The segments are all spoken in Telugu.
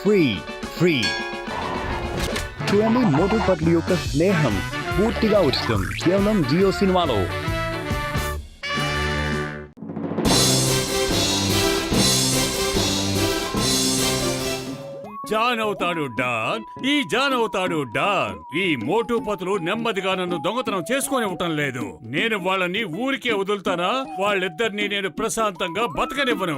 ఫ్రీ చూడండి, మోటు పత్లు యొక్క స్నేహం పూర్తిగా ఉచితం కేవలం జియో సినిమాలో. జాన్ అవుతాడు డాన్, ఈ మోటు పతులు నెమ్మదిగా నన్ను దొంగతనం చేసుకొనివ్వటం లేదు. నేను వాళ్ళని ఊరికే వదులుతానా? వాళ్ళిద్దరిని నేను ప్రశాంతంగా బతకనివ్వను.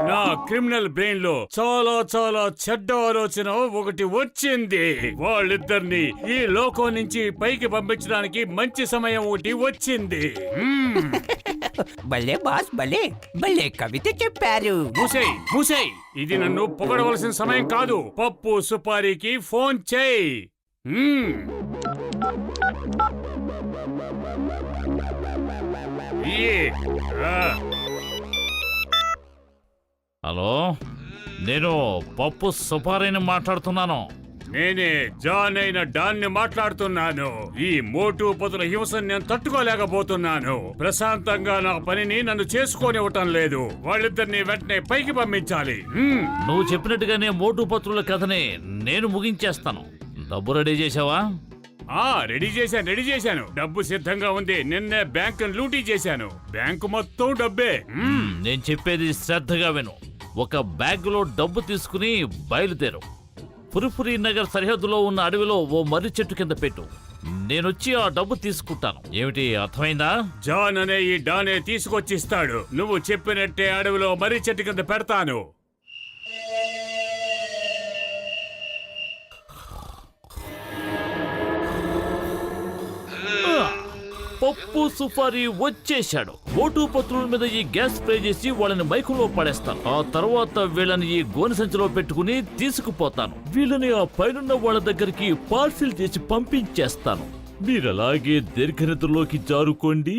నా క్రిమినల్ బ్రెయిన్ లో చాలా చాలా చెడ్డ ఆలోచన ఒకటి వచ్చింది. వాళ్ళిద్దరిని ఈ లోకం నుంచి పైకి పంపించడానికి మంచి సమయం ఒకటి వచ్చింది. భలే బాస్, భలే కవిత చెప్పారు. మూసేయ్, ఇది నన్ను పొగడవలసిన సమయం కాదు. పప్పు సుపారీకి ఫోన్ చేయి. హలో, నేను పప్పు సుపారీని మాట్లాడుతున్నాను. నేనే జాన్ అయిన డాన్ని మాట్లాడుతున్నాను. ఈ మోటు పతుల హింసను నేను తట్టుకోలేకపోతున్నాను. ప్రశాంతంగా నా పనిని నన్ను చేసుకోనివ్వటం లేదు. వాళ్ళిద్దరిని వెంటనే పైకి పంపించాలి. నువ్వు చెప్పినట్టుగానే మోటు పత్రుల కథని నేను ముగించేస్తాను. డబ్బు రెడీ చేసావా? రెడీ చేశాను. డబ్బు సిద్ధంగా ఉంది. నిన్నే బ్యాంకు లూటీ చేశాను. బ్యాంకు మొత్తం డబ్బే. నేను చెప్పేది శ్రద్ధగా విను. ఒక బ్యాగ్ లో డబ్బు తీసుకుని బయలుదేరు. పురిపురి నగర్ సరిహద్దులో ఉన్న అడవిలో ఓ మర్రి చెట్టు కింద పెట్టు. నేనొచ్చి ఆ డబ్బు తీసుకుంటాను. ఏమిటి, అర్థమైందా? జాన్ అనే ఈ డానే తీసుకొచ్చిస్తాడు. నువ్వు చెప్పినట్టే అడవిలో మర్రి చెట్టు కింద పెడతాను. పప్పు సుపారీ వచ్చేశాడు. మోటు పత్రుల మీద ఈ గ్యాస్ స్ప్రే చేసి వాళ్ళని మైకులో పడేస్తాను. ఆ తర్వాత వీళ్ళని ఈ గోనె సంచిలో పెట్టుకుని తీసుకుపోతాను. వీళ్ళని ఆ పైనున్న వాళ్ళ దగ్గరికి పార్సిల్ చేసి పంపించేస్తాను. మీరలాగే దీర్ఘనిద్రలోకి జారుకోండి.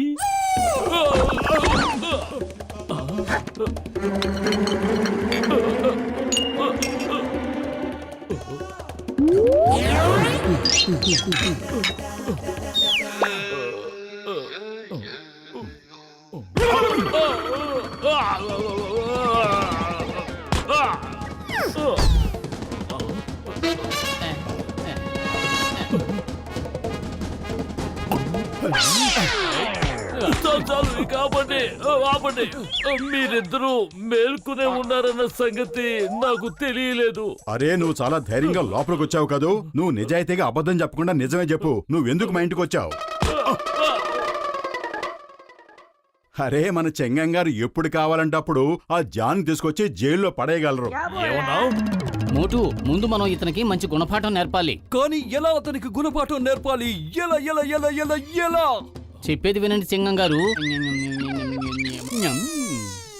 మీరిద్దరూ మేల్కొనే ఉన్నారన్న సంగతి నాకు తెలియలేదు. అరే, నువ్వు చాలా ధైర్యంగా లోపలికి వచ్చావు కదూ. నువ్వు నిజాయితీగా అబద్ధం చెప్పకుండా నిజమే చెప్పు. నువ్వెందుకు మా ఇంటికి వచ్చావు? అరే, మన చెంగం గారు ఎప్పుడు కావాలంటే అప్పుడు ఆ జాన్ తీసుకొచ్చి జైల్లో పడేయగలరు. మోటు, ముందు మనం ఇతనికి మంచి గుణపాఠం నేర్పాలి. కానీ ఎలా అతనికి గుణపాఠం నేర్పాలి? ఎలా ఎలా ఎలా ఎలా ఎలా చెప్పేది వినండి సింగం గారు.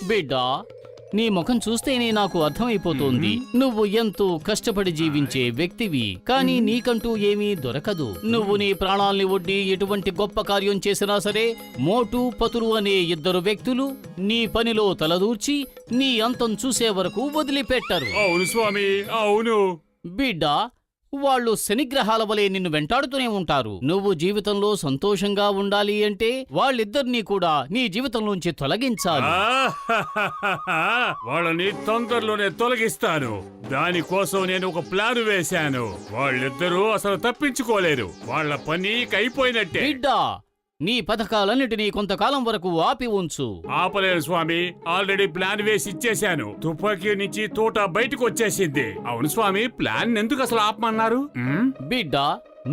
బిడ్డ, నీ ముఖం చూస్తేనే నాకు అర్థమైపోతోంది. నువ్వు ఎంతో కష్టపడి జీవించే వ్యక్తివి. కానీ నీకంటూ ఏమీ దొరకదు. నువ్వు నీ ప్రాణాల్ని ఒడ్డి ఎటువంటి గొప్ప కార్యం చేసినా సరే, మోటు పతులు అనే ఇద్దరు వ్యక్తులు నీ పనిలో తలదూర్చి నీ అంతం చూసే వరకు వదిలిపెట్టరు. అవును స్వామి, అవును. బిడ్డ, వాళ్ళు శనిగ్రహాల వలె నిన్ను వెంటాడుతూనే ఉంటారు. నువ్వు జీవితంలో సంతోషంగా ఉండాలి అంటే వాళ్ళిద్దరినీ కూడా నీ జీవితంలోంచి తొలగించాలి. వాళ్ళని తొందరలోనే తొలగిస్తాను. దానికోసం నేను ఒక ప్లాన్ వేశాను. వాళ్ళిద్దరూ అసలు తప్పించుకోలేరు. వాళ్ళ పని అయిపోయినట్టే. బిడ్డ, నీ పథకాలన్నిటినీ కొంతకాలం వరకు ఆపి ఉంచు. ఆపలేను స్వామి, ఆల్రెడీ ప్లాన్ వేసి ఇచ్చేశాను. తుపాకీ నుంచి తోట బయటకు వచ్చేసింది. అవును స్వామి, ప్లాన్ ఎందుకు అసలు ఆపమన్నారు? బిడ్డ,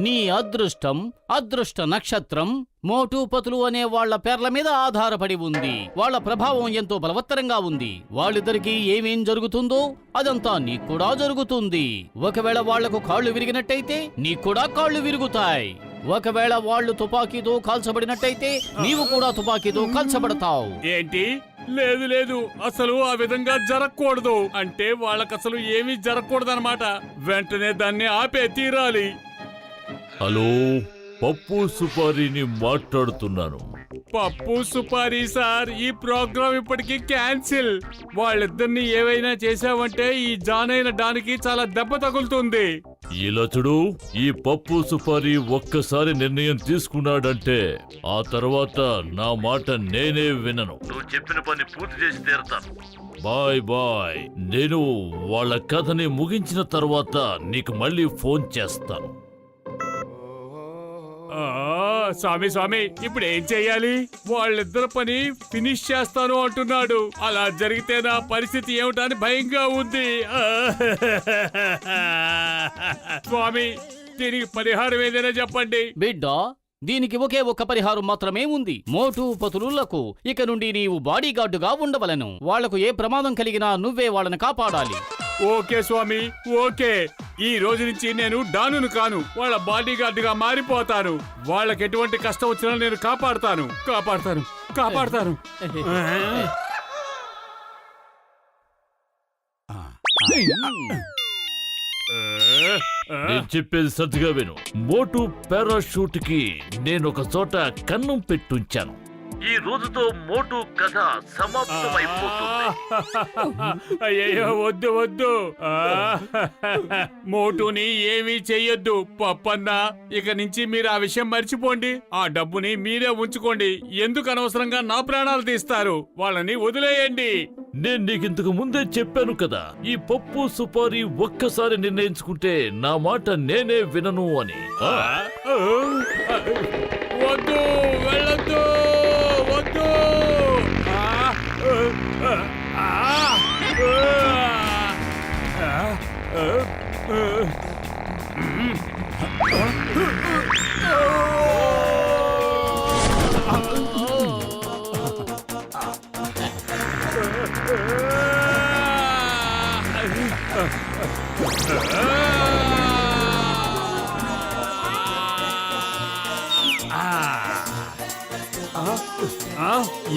నీ అదృష్టం, అదృష్ట నక్షత్రం మోటు పతులు అనే వాళ్ల పేర్ల మీద ఆధారపడి ఉంది. వాళ్ల ప్రభావం ఎంతో బలవత్తరంగా ఉంది. వాళ్ళిద్దరికీ ఏమేం జరుగుతుందో అదంతా నీకు కూడా జరుగుతుంది. ఒకవేళ వాళ్లకు కాళ్లు విరిగినట్టయితే నీకు కూడా కాళ్లు విరుగుతాయి. ఒకవేళ వాళ్ళు తుపాకీతో కాల్చబడినట్టయితే నీవు కూడా తుపాకీతో కాల్చబడతావు. ఏంటి? లేదు, అసలు ఆ విధంగా జరగకూడదు. అంటే వాళ్ళకసలు ఏమీ జరగకూడదన్నమాట. వెంటనే దాన్ని ఆపే తీరాలి. హలో, పప్పు సుపారీని మాట్లాడుతున్నాను. పప్పు సుపారీ సార్, ఈ ప్రోగ్రామ్ ఇప్పటికీ క్యాన్సిల్. వాళ్ళిద్దరిని ఏవైనా చేసావంటే ఈ జాన్ అయిన డానికి చాలా దెబ్బ తగులుతుంది. ఇలా చూడు, ఈ పప్పు సుపారీ ఒక్కసారి నిర్ణయం తీసుకున్నాడంటే ఆ తర్వాత నా మాట నేనే వినను. నువ్వు చెప్పిన పని పూర్తి చేసి తీరతాను. Bye bye. నేను వాళ్ళ కథని ముగించిన తర్వాత నీకు మళ్ళీ ఫోన్ చేస్తాను. స్వామి స్వామి ఇప్పుడు ఏం చెయ్యాలి? వాళ్ళిద్దరు పని ఫినిష్ చేస్తాను అంటున్నాడు. అలా జరిగితే నా పరిస్థితి ఏమిటని భయంగా ఉంది. స్వామి దీనికి పరిహారం ఏదైనా చెప్పండి. బిడ్డ, దీనికి ఒకే ఒక్క పరిహారం మాత్రమే ఉంది. మోటు పతులులకు ఇక నుండి నీవు బాడీగార్డుగా ఉండవలను. వాళ్లకు ఏ ప్రమాదం కలిగినా నువ్వే వాళ్ళని కాపాడాలి. ఓకే స్వామి, ఓకే. ఈ రోజు నుంచి నేను డానును కాను, వాళ్ళ బాడీ గార్డుగా మారిపోతాను. వాళ్ళకి ఎటువంటి కష్టం వచ్చినా నేను కాపాడుతాను. నేను చెప్పేది శ్రద్ధగా విను. మోటు పారాషూట్ కి నేను ఒక చోట కన్నం పెట్టుంచాను. ఈ రోజుతో మోటు కథ సమాప్తమైపోతుంది. అయ్యో వద్దు వద్దు. మోటుని ఏమీ చెయ్యొద్దు పప్పన్న. ఇక నుంచి మీరు ఆ విషయం మర్చిపోండి. ఆ డబ్బుని మీరే ఉంచుకోండి. ఎందుకు అనవసరంగా నా ప్రాణాలు తీస్తారు? వాళ్ళని వదిలేయండి. నేను నీకింతకు ముందే చెప్పాను కదా, ఈ పప్పు సుపారీ ఒక్కసారి నిర్ణయించుకుంటే నా మాట నేనే వినను అని. వద్దు, వెళ్ళొద్దు, వద్దు.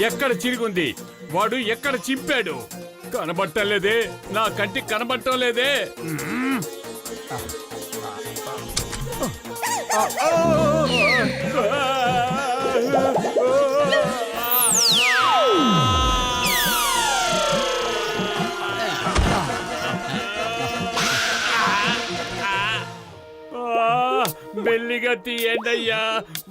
ఎక్కడ చిరిగుంది? వాడు ఎక్కడ చింపాడు? కనబట్టలేదే, నా కంటికి కనబట్టం లేదే. మెల్లిగా తీయండి అయ్యా,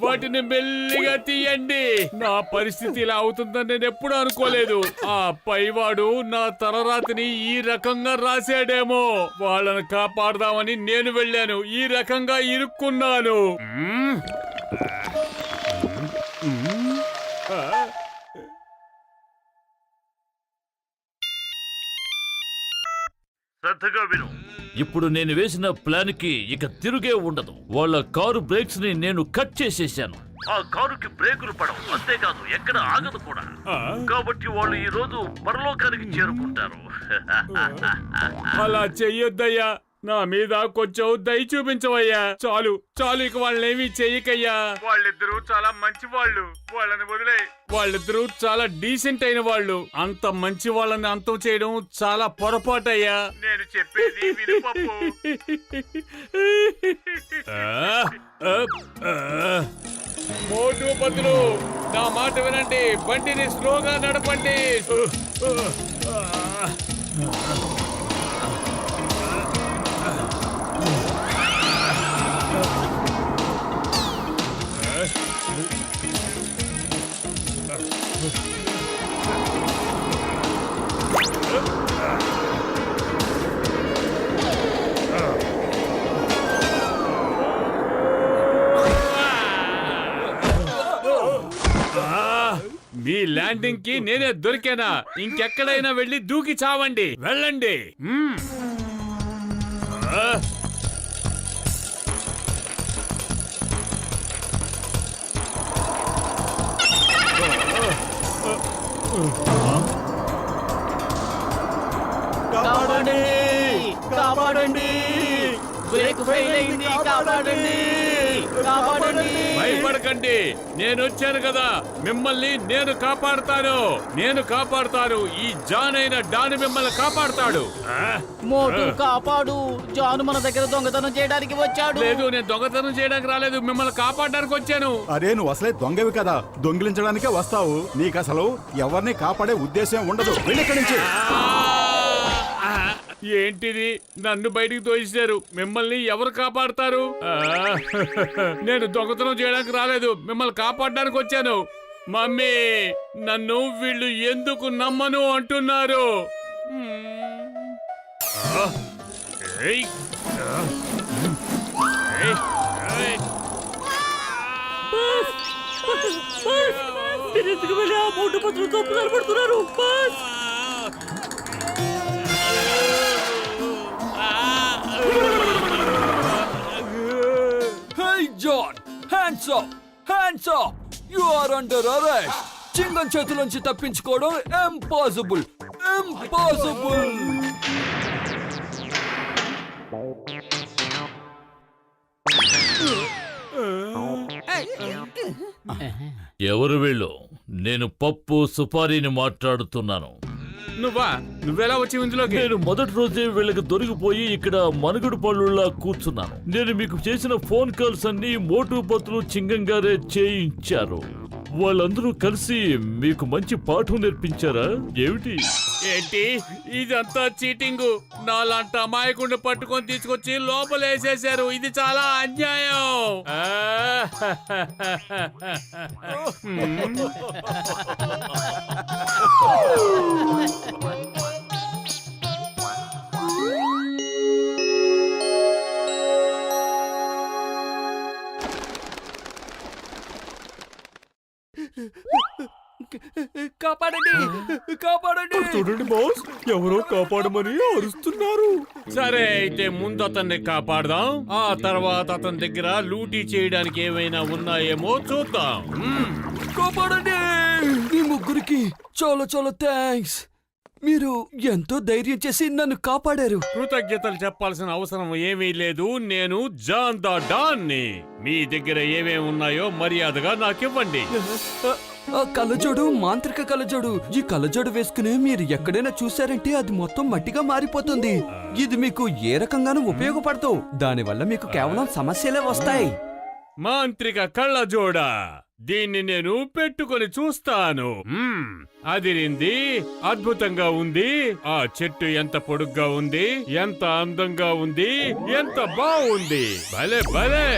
వాటిని మెల్లిగా తీయండి. నా పరిస్థితి ఇలా అవుతుందని నేను ఎప్పుడు అనుకోలేదు. ఆ పైవాడు నా తలరాతిని ఈ రకంగా రాశాడేమో. వాళ్ళని కాపాడదామని నేను వెళ్ళాను, ఈ రకంగా ఇరుక్కున్నాను. శ్రద్ధగా విను. ఇప్పుడు నేను వేసిన ప్లాన్ కి ఇక తిరుగే ఉండదు. వాళ్ళ కారు బ్రేక్స్ ని నేను కట్ చేసేసాను. ఆ కారుకి బ్రేకులు పడవు, అంతేకాదు ఎక్కడ ఆగదు కూడా. కాబట్టి వాళ్ళు ఈ రోజు పరలోకానికి చేరుకుంటారు. అలా చెయ్యొద్దయ్యా, నా మీద కొంచెం దయ చూపించవయ్యా. చాలు చాలు, ఇక వాళ్ళేమీ చెయ్యకయ్యా. వాళ్ళిద్దరూ చాలా మంచి వాళ్ళు, వాళ్ళని వదిలే. వాళ్ళిద్దరూ చాలా డీసెంట్ అయిన వాళ్ళు. అంత మంచి వాళ్ళని అంతం చేయడం చాలా పొరపాటయ్యా. నేను చెప్పేది విను పప్పు. మోటు బదులు నా మాట వినండి, బండిని స్లోగా నడపండి. మీ ల్యాండింగ్ కి నేనే దొరికానా? ఇంకెక్కడైనా వెళ్ళి దూకి చావండి, వెళ్ళండి. కాపాడండి, కాపాడండి, బ్రేక్ ఫెయిల్ అయింది, కాపాడండి, కాపాడండి. భయపడకండి, నేను వచ్చాను కదా, మిమ్మల్ని నేను కాపాడుతాను. నేను కాపాడుతాను. ఈ జాన్ అయిన డాన్ మిమ్మల్ని కాపాడుతాడు. మోటు కాపాడు, జాను మన దగ్గర దొంగతనం చేయడానికి వచ్చాడు. లేదు, నేను దొంగతనం చేయడానికి రాలేదు, మిమ్మల్ని కాపాడడానికి వచ్చాను. అరే నువ్వు అసలే దొంగవి కదా, దొంగిలించడానికే వస్తావు. నీకు అసలు ఎవరిని కాపాడే ఉద్దేశం ఉండదు. వెళ్ళి ఇక్కడి నుంచి. ఏంటిది, నన్ను బయటికి తోసేశారు. మిమ్మల్ని ఎవరు కాపాడతారు? నేను దొంగతనం చేయడానికి రాలేదు, మిమ్మల్ని కాపాడడానికి వచ్చాను. మమ్మీ, నన్ను వీళ్ళు ఎందుకు నమ్మను అంటున్నారు? ఏయ్. ఏయ్. ఏయ్. మీరెందుకు వెళ్ళి ఆ మోటు పత్రులు తప్పుదారి పడుతున్నారు boss? Hey John, hands up, hands up. You are under arrest. Chingam చేతులోంచి తప్పించుకోవడం ఇంపాసిబుల్, ఇంపాసిబుల్. ఎవరు వీళ్ళు? నేను పప్పు సుపారీని మాట్లాడుతున్నాను. నువ్వెలా వచ్చి ఇందులోకి? నేను మొదటి రోజే వీళ్ళకి దొరికిపోయి ఇక్కడ మనుగుడు పళ్ళులా కూర్చున్నాను. నేను మీకు చేసిన ఫోన్ కాల్స్ అన్ని మోటు పత్రులు చింగం గారే చేయించారు. వాళ్ళందరూ కలిసి మీకు మంచి పాఠం నేర్పించారా ఏమిటి? ఏంటి ఇదంతా చీటింగ్? నాలాంటి అమాయకుడిని పట్టుకొని తీసుకొచ్చి లోపలేసేశారు. ఇది చాలా అన్యాయం. కాపాడండి, కాపాడండి. చూడండి బాస్, ఎవరో కాపాడమని అరుస్తున్నారు. సరే అయితే ముందు అతన్ని కాపాడదాం. ఆ తర్వాత అతని దగ్గర లూటీ చేయడానికి ఏమైనా ఉన్నాయేమో చూద్దాం. కాపాడండి. మీ ముగ్గురికి చాలా చాలా థ్యాంక్స్. మీరు ఎంతో ధైర్యం చేసి నన్ను కాపాడారు. కృతజ్ఞతలు చెప్పాల్సిన అవసరం ఏమీ లేదు. నేను జాన్ ద డాన్ని. మీ దగ్గర ఏమేమి ఉన్నాయో మర్యాదగా నాకివ్వండి. ఆ కళ్ళజోడు మాంత్రిక కళ్ళజోడు. ఈ కళ్ళజోడు వేసుకుని మీరు ఎక్కడైనా చూసారంటే అది మొత్తం మట్టిగా మారిపోతుంది. ఇది మీకు ఏ రకంగానూ ఉపయోగపడదు. దానివల్ల మీకు కేవలం సమస్యలే వస్తాయి. మాంత్రిక కళ్ళజోడ. దీన్ని నేను పెట్టుకొని చూస్తాను. అదిరింది, అద్భుతంగా ఉంది. ఆ చెట్టు ఎంత పొడుగ్గా ఉంది, ఎంత అందంగా ఉంది, ఎంత బాగుంది. భలే భలే.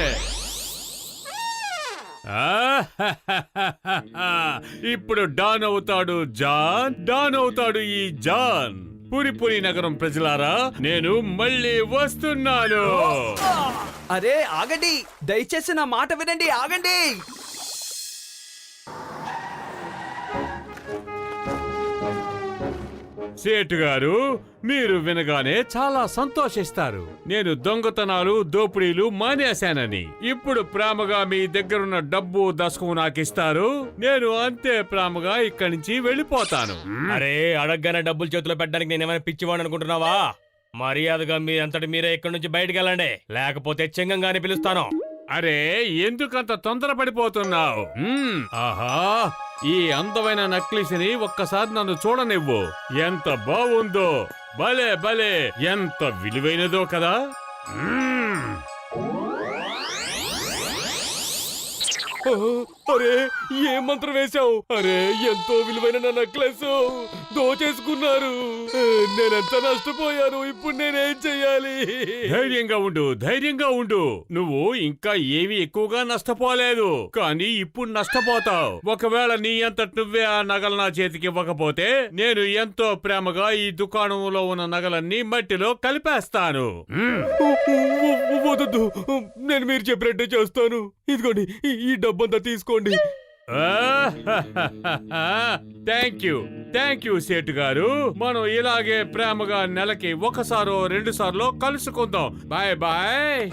ఇప్పుడు డాన్ అవుతాడు జాన్, డాన్ అవుతాడు ఈ జాన్. పురిపురి నగరం ప్రజలారా, నేను మళ్ళీ వస్తున్నాను. అరే ఆగండి, దయచేసి నా మాట వినండి, ఆగండి. సేటు గారు, మీరు వినగానే చాలా సంతోషిస్తారు. నేను దొంగతనాలు దోపిడీలు మానేశానని. ఇప్పుడు ప్రేమగా మీ దగ్గరున్న డబ్బు దశకం నాకిస్తారు. నేను అంతే ప్రేమగా ఇక్కడి నుంచి వెళ్ళిపోతాను. అరే అడగగానే డబ్బులు చేతిలో పెట్టడానికి నేనేమైనా పిచ్చివాడు అనుకుంటున్నావా? మర్యాదగా మీరంతటి మీరే ఇక్కడి నుంచి బయటికి వెళ్ళండి, లేకపోతే చెంగంగానే పిలుస్తాను. అరే ఎందుకంత తొందరపడిపోతున్నావు? ఆహా, ఈ అందమైన నక్లీస్ని ఒక్కసారి నన్ను చూడనివ్వు. ఎంత బాగుందో, భలే భలే, ఎంత విలువైనదో కదా. అరే ఏ మంత్రం వేశావు? అరే ఎంతో విలువైన నా నెక్లెస్ దోచేసుకున్నారు. నేనెంత నష్టపోయాను. ఇప్పుడు నేనేం చెయ్యాలి? ధైర్యంగా ఉండు, ధైర్యంగా ఉండు. నువ్వు ఇంకా ఏమీ ఎక్కువగా నష్టపోలేదు, కానీ ఇప్పుడు నష్టపోతావు. ఒకవేళ నీ అంతటి నువ్వే ఆ నగలు నా చేతికి ఇవ్వకపోతే నేను ఎంతో ప్రేమగా ఈ దుకాణంలో ఉన్న నగలన్నీ మట్టిలో కలిపేస్తాను. వద్దు, నేను మీరు చెప్పినట్టే చేస్తాను. ఇదిగోండి ఈ డబ్బంతా తీసుకోండి. థ్యాంక్ యూ సేటు గారు. మనం ఇలాగే ప్రేమగా నెలకి ఒకసారో 2 సార్లు కలుసుకుందాం. Bye bye.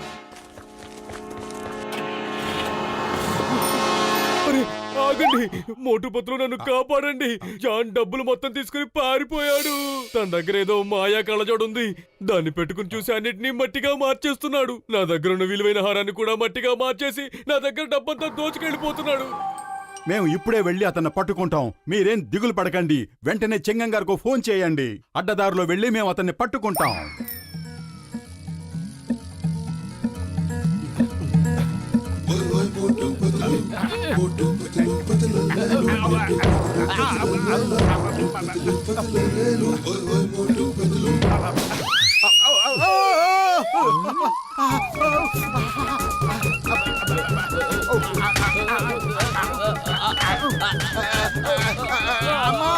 ఆగండి, మోటు పత్రులు నన్ను కాపాడండి. జాన్ డబ్బులు మొత్తం తీసుకుని పారిపోయాడు. తన దగ్గర ఏదో మాయా కళ్ళజోడు ఉంది. దాన్ని పెట్టుకుని చూసి అన్నిటినీ మట్టిగా మార్చేస్తున్నాడు. నా దగ్గర ఉన్న విలువైన హారాన్ని కూడా మట్టిగా మార్చేసి నా దగ్గర డబ్బంతా దోచుకెళ్ళిపోతున్నాడు. మేము ఇప్పుడే వెళ్ళి అతన్ని పట్టుకుంటాం. మీరేం దిగులు పడకండి. వెంటనే చెంగం గారికి ఫోన్ చేయండి. అడ్డదారిలో వెళ్ళి మేము అతన్ని పట్టుకుంటాం. అమ్మా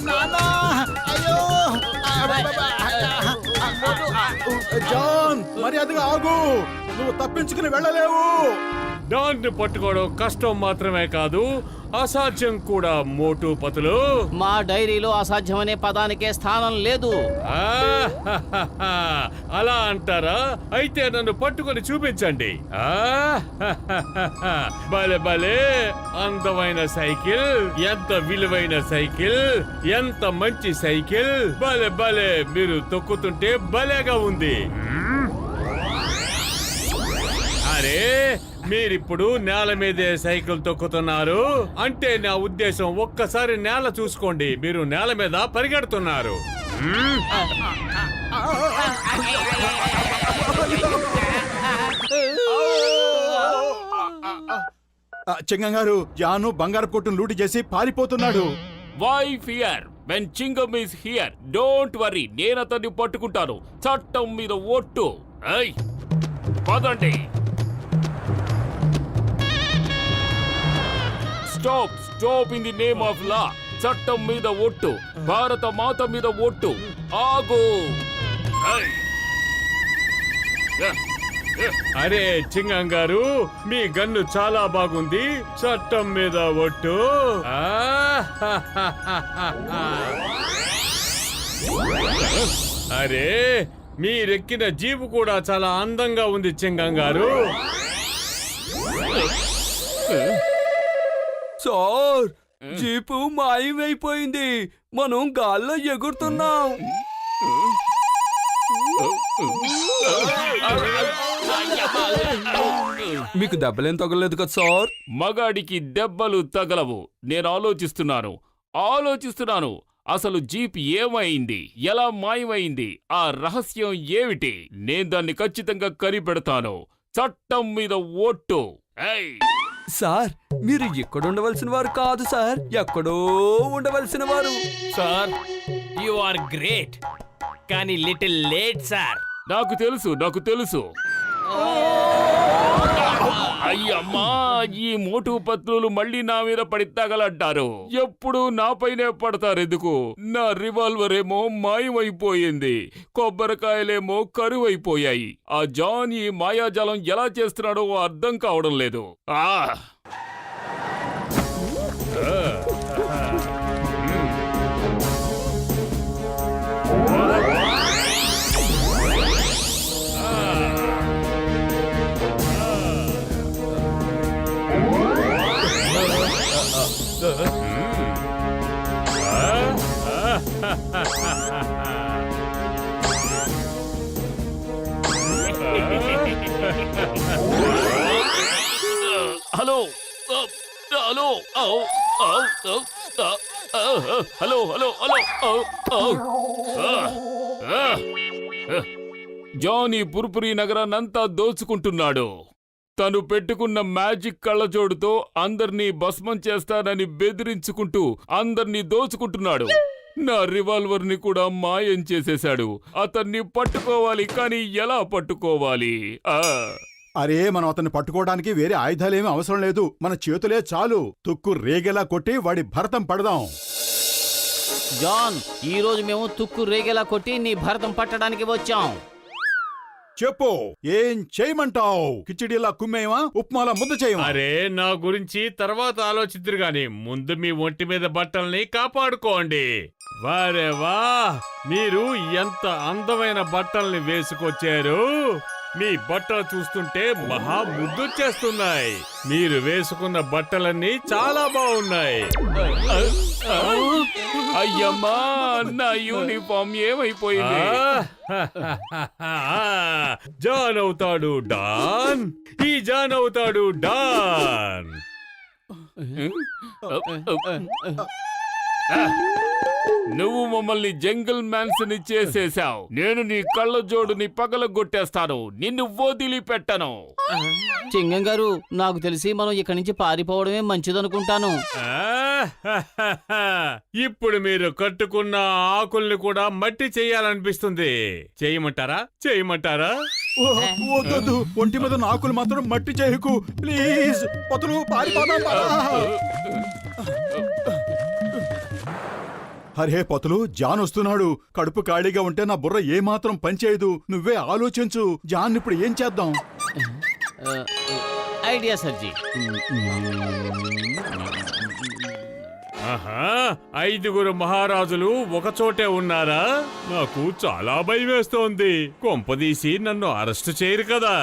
నాన్న అయ్యో జాన్ మర్యాదగా ఆగు, నువ్వు తప్పించుకుని వెళ్ళలేవు. డాన్ పట్టుకోవడం కష్టం మాత్రమే కాదు, అసాధ్యం కూడా మోటు పతులు. మా డైరీలో అసాధ్యమనే పదానికే స్థానం లేదు. ఆహాహాహా. అలా అంటారా? అయితే నన్ను పట్టుకొని చూపించండి. ఆహాహాహా. భలే భలే అందమైన సైకిల్, ఎంత విలువైన సైకిల్, ఎంత మంచి సైకిల్. భలే భలే, మీరు తొక్కుతుంటే భలేగా ఉంది. అరే, మీరిప్పుడు నేల మీదే సైకిల్ తొక్కుతున్నారు అంటే నా ఉద్దేశం ఒక్కసారి నేల చూసుకోండి, మీరు నేల మీద పరిగెడుతున్నారు. చింగం గారు, జాను బంగారు కొట్టును లూటి చేసి పారిపోతున్నాడు. Why fear when Chingam is here? Don't worry, నేను అతన్ని పట్టుకుంటాను. చట్టం మీద ఒట్టు. ఏయ్, పదండి. Stop, stop in the name of law. చట్టం మీద ఒట్టు, భారత మాత మీద ఒట్టు. ఆగు. ఏయ్. అరే చింగం గారు, మీ గన్ను చాలా బాగుంది. చట్టం మీద ఒట్టు. అరే, మీరెక్కిన జీపు కూడా చాలా అందంగా ఉంది చింగం గారు. సార్, జీపు మాయమైపోయింది. మనం గాల్లో ఎగురుతున్నాం. మీకు దెబ్బలేం తగలేదు కదా సార్? మగాడికి దెబ్బలు తగలవు. నేను ఆలోచిస్తున్నాను. అసలు జీప్ ఏమైంది, ఎలా మాయమైంది, ఆ రహస్యం ఏమిటి? నేను దాన్ని ఖచ్చితంగా కనిపెడతాను. చట్టం మీద ఓట్టు. ఏయ్. సార్, మీరు ఇక్కడ ఉండవలసిన వారు కాదు సార్, ఎక్కడో ఉండవలసిన వారు. సార్, యు ఆర్ గ్రేట్, కానీ లిటిల్ లేట్ సార్. నాకు తెలుసు. అయ్యమ్మా, ఈ మోటు పత్రులు మళ్ళీ నా మీద పడి తగలడ్డారు. ఎప్పుడు నాపైనే పడతారు ఎందుకు? నా రివాల్వర్ ఏమో మాయమైపోయింది, కొబ్బరికాయలేమో కరువైపోయాయి. ఆ జాన్ ఈ మాయాజాలం ఎలా చేస్తున్నాడో అర్థం కావడం లేదు. హలో హలో జానీ పుర్పురి నగరాన్నంతా దోచుకుంటున్నాడు. తను పెట్టుకున్న మ్యాజిక్ కళ్ళజోడుతో అందర్నీ భస్మం చేస్తానని బెదిరించుకుంటూ అందర్నీ దోచుకుంటున్నాడు. నా రివాల్వర్ ని కూడా మాయం చేసేశాడు. అతన్ని పట్టుకోవాలి, కానీ ఎలా పట్టుకోవాలి? అరే, మనం అతన్ని పట్టుకోవడానికి వేరే ఆయుధాలేమీ అవసరం లేదు, మన చేతులే చాలు. తుక్కు రేగేలా కొట్టి వాడి భరతం పడదాం. జాన్, ఈ రోజు మేము తుక్కు రేగేలా కొట్టి నీ భరతం పట్టడానికి వచ్చాం. చెప్పు, ఏం చేయమంటావు? కిచిడీలా కుమ్మేయమా, ఉప్మాలా ముద్ద చేయమా? అరే, నా గురించి తర్వాత ఆలోచిద్దురు గాని ముందు మీ ఒంటి మీద బట్టల్ని కాపాడుకోండి. వారే వా, మీరు ఎంత అందమైన బట్టల్ని వేసుకొచ్చారు. మీ బట్టలు చూస్తుంటే మహా ముద్దొచ్చేస్తున్నాయి. మీరు వేసుకున్న బట్టలన్నీ చాలా బాగున్నాయి. అయ్యమ్మా, నా యూనిఫామ్ ఏమైపోయింది? జాన్ అవుతాడు డాన్, ఈ జాన్ అవుతాడు డాన్. నువ్వు మమ్మల్ని జంగిల్ మ్యాన్స్ ని చేసేశావు. నేను నీ కళ్ళజోడుని పగలగొట్టేస్తాను, నిన్ను వదిలిపెట్టను. చింగం గారు, నాకు తెలిసి మనం ఇక్కడి నుంచి పారిపోవడమే మంచిదనుకుంటాను. ఇప్పుడు మీరు కట్టుకున్న ఆకుల్ని కూడా మట్టి చెయ్యాలనిపిస్తుంది. చేయమంటారా? వద్దు, ఒంటి మీద నాకులు మాత్రం మట్టి చేయకు ప్లీజ్. పతులు పారిపోదాం. అరే పతులు జాన్ వస్తున్నాడు. కడుపు ఖాళీగా ఉంటే నా బుర్ర ఏమాత్రం పనిచేయదు. నువ్వే ఆలోచించు. జాన్ ఇప్పుడు ఏం చేద్దాం? ఐడియా సర్జీ. ఆహా, 5 మహారాజులు ఒకచోటే ఉన్నారా? నాకు చాలా భయం వేస్తోంది. కొంపదీసి నన్ను అరెస్ట్ చేయరు కదా?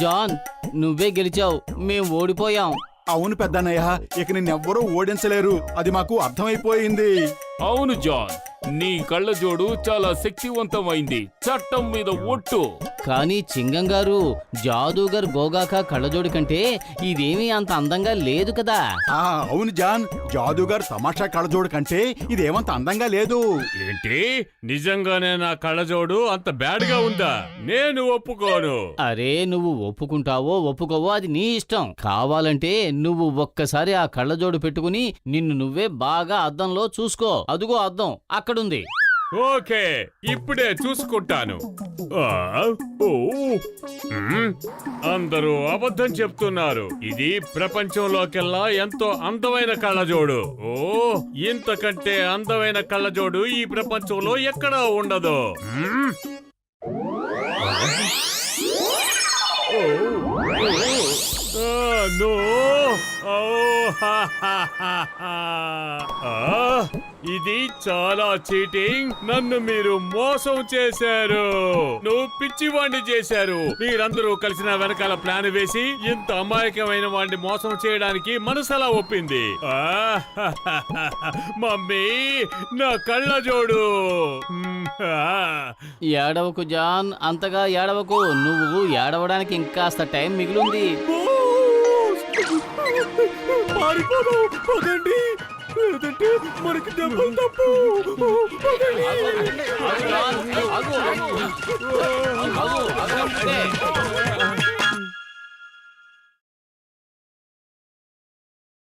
జాన్, నువ్వే గెలిచావు, మేం ఓడిపోయాం. అవును పెద్దన్నయ్య, ఇక నిన్నెవ్వరూ ఓడించలేరు. అది మాకు అర్థమైపోయింది. అవును జాన్, నీ కళ్ళజోడు చాలా శక్తివంతమైంది. చట్టం మీద ఒట్టు. కానీ చింగం గారు, జాదూగర్ గోగాక కళ్ళజోడు కంటే ఇదేమీ అంత అందంగా లేదు కదా. అవును జాన్, జాదుగర్ తమాషా కళ్ళజోడు కంటే ఇదేమంత అందంగా లేదు. ఏంటి, నిజంగానే నా కళ్ళజోడు అంత బ్యాడ్ గా ఉందా? నేను ఒప్పుకోను. అరే, నువ్వు ఒప్పుకుంటావో ఒప్పుకోవో అది నీ ఇష్టం. కావాలంటే నువ్వు ఒక్కసారి ఆ కళ్ళజోడు పెట్టుకుని నిన్ను నువ్వే బాగా అద్దంలో చూసుకో. అదుగో అద్దం అక్కడుంది. ఓకే, ఇప్పుడే చూసుకుంటాను. అందరూ అబద్ధం చెప్తున్నారు. ఇది ప్రపంచంలోకెల్లా ఎంతో అందమైన కళ్ళజోడు. ఇంతకంటే అందమైన కళ్ళజోడు ఈ ప్రపంచంలో ఎక్కడా ఉండదు. ఇది చాలా చీటింగ్. నన్ను మీరు మోసం చేశారు. నువ్వు పిచ్చివాణ్ణి చేశారు. మీరందరూ కలిసిన వెనకాల ప్లాన్ వేసి ఇంత అమాయకమైన వాడిని మోసం చేయడానికి మనసలా ఒప్పింది. మమ్మీ, నా కళ్ళజోడు. ఏడవకు జాన్, అంతగా ఏడవకు. నువ్వు ఏడవడానికి ఇంకాస్త టైం మిగిలింది. పారిపోదాం, పదండి. లేదంటే మనకి దెబ్బలు తప్పు. ఆగు, ఆగు, ఆగు. ఆగు, ఆగు, ఆగు.